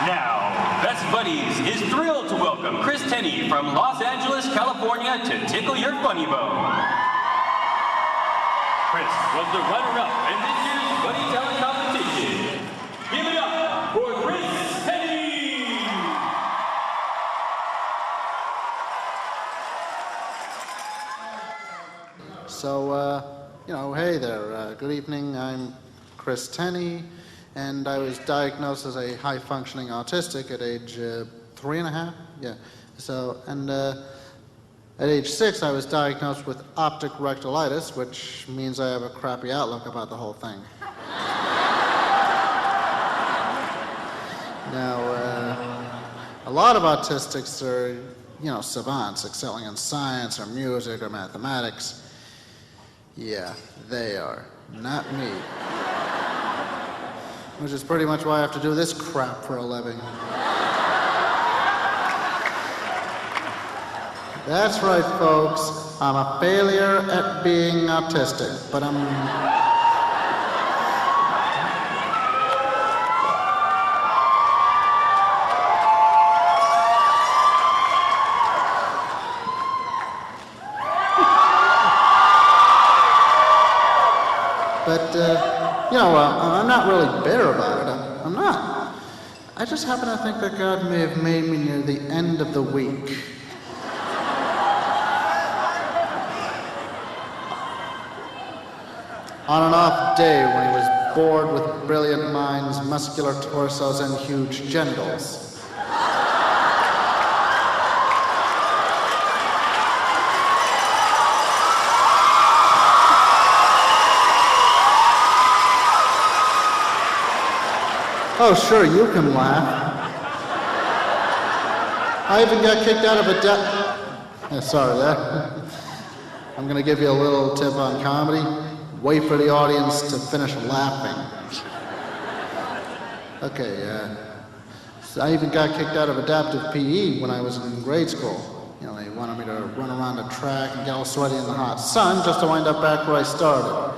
Now, Best Buddies is thrilled to welcome Chris Tenney from Los Angeles, California to tickle your funny bone. Chris was the runner-up in this year's Buddy Talent Competition. Give it up for Chris Tenney! So, hey there. Good evening. I'm Chris Tenney, and I was diagnosed as a high-functioning autistic at age 3.5. Yeah. So, and at age 6, I was diagnosed with optic rectalitis, which means I have a crappy outlook about the whole thing. Now, a lot of autistics are, savants, excelling in science or music or mathematics. Yeah, they are. Not me. Which is pretty much why I have to do this crap for a living. That's right, folks. I'm a failure at being autistic, but I'm not really bitter about it. I'm not. I just happen to think that God may have made me near the end of the week. On an off day when he was bored with brilliant minds, muscular torsos, and huge genitals. Oh, sure, you can laugh. I even got kicked out of a sorry, I'm going to give you a little tip on comedy. Wait for the audience to finish laughing. Okay, so I even got kicked out of adaptive PE when I was in grade school. They wanted me to run around the track and get all sweaty in the hot sun just to wind up back where I started.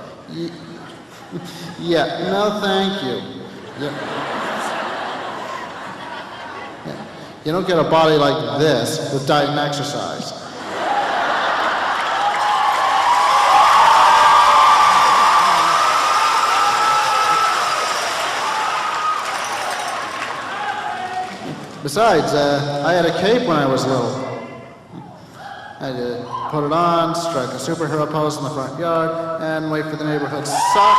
Yeah, no thank you. Yeah. You don't get a body like this with diet and exercise. Besides, I had a cape when I was little. I had to put it on, strike a superhero pose in the front yard, and wait for the neighborhood sock.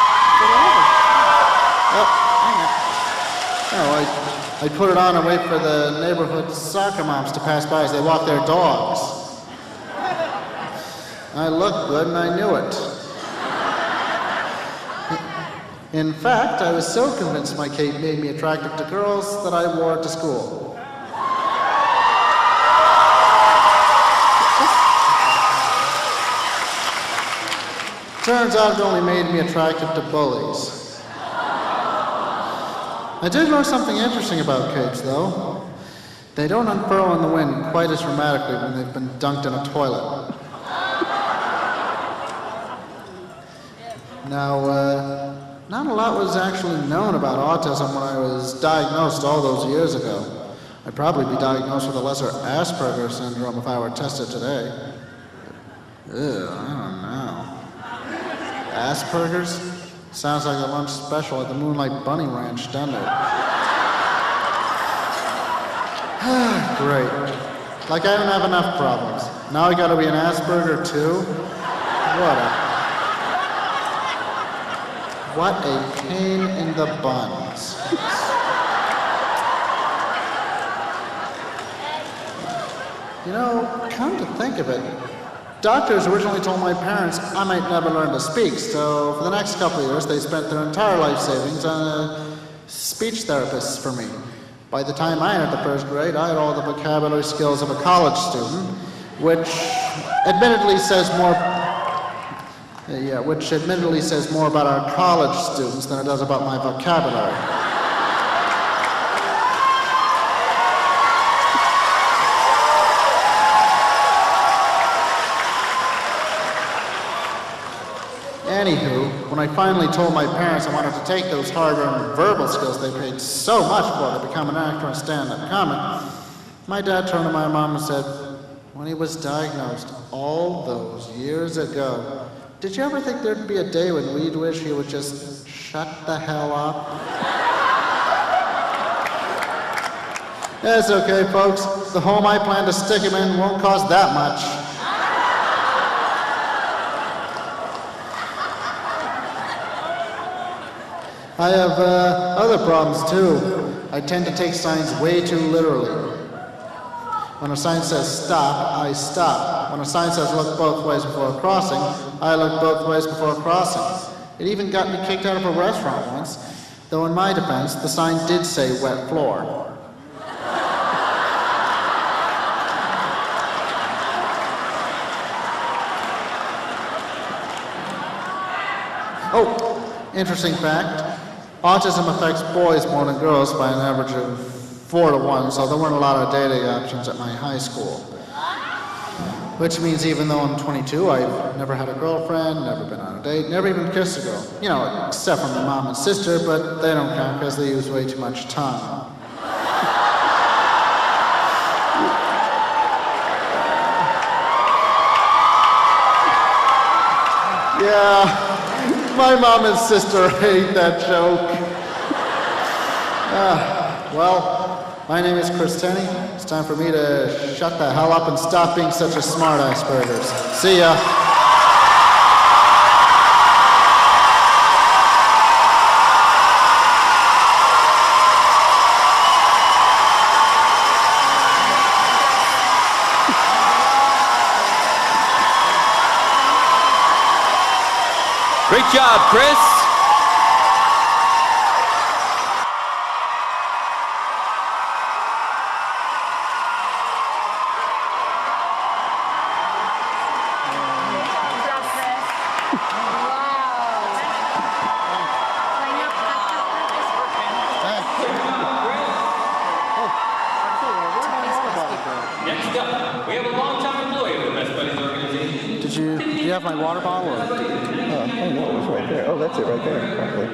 I'd put it on and wait for the neighborhood soccer moms to pass by as they walk their dogs. I looked good and I knew it. In fact, I was so convinced my cape made me attractive to girls that I wore it to school. Turns out it only made me attractive to bullies. I did learn something interesting about capes, though. They don't unfurl in the wind quite as dramatically when they've been dunked in a toilet. Now, not a lot was actually known about autism when I was diagnosed all those years ago. I'd probably be diagnosed with a lesser Asperger syndrome if I were tested today. Ew, I don't know. Asperger's? Sounds like a lunch special at the Moonlight Bunny Ranch, doesn't it? Great. Like I don't have enough problems. Now I gotta be an Asperger too? What a pain in the buns. Come to think of it, doctors originally told my parents I might never learn to speak, so for the next couple of years they spent their entire life savings on speech therapists for me. By the time I entered the first grade, I had all the vocabulary skills of a college student, which admittedly says more about our college students than it does about my vocabulary. Anywho, when I finally told my parents I wanted to take those hard-earned verbal skills they paid so much for to become an actor and stand-up comic, my dad turned to my mom and said, when he was diagnosed all those years ago, did you ever think there'd be a day when we'd wish he would just shut the hell up? That's okay, folks. The home I plan to stick him in won't cost that much. I have other problems too. I tend to take signs way too literally. When a sign says stop, I stop. When a sign says look both ways before crossing, I look both ways before crossing. It even got me kicked out of a restaurant once, though in my defense, the sign did say wet floor. Oh, interesting fact. Autism affects boys more than girls by an average of 4 to 1, so there weren't a lot of dating options at my high school. Which means even though I'm 22, I've never had a girlfriend, never been on a date, never even kissed a girl. You know, except for my mom and sister, but they don't count because they use way too much tongue. Yeah, my mom and sister hate that joke. Well, my name is Chris Tenney. It's time for me to shut the hell up and stop being such a smart ass burgers. See ya. Great job, Chris. Next up, we have a long-time employee of the Best Buddies organization. Do you have my water bottle? Or? Oh, no, it's right there. Oh, that's it right there, probably.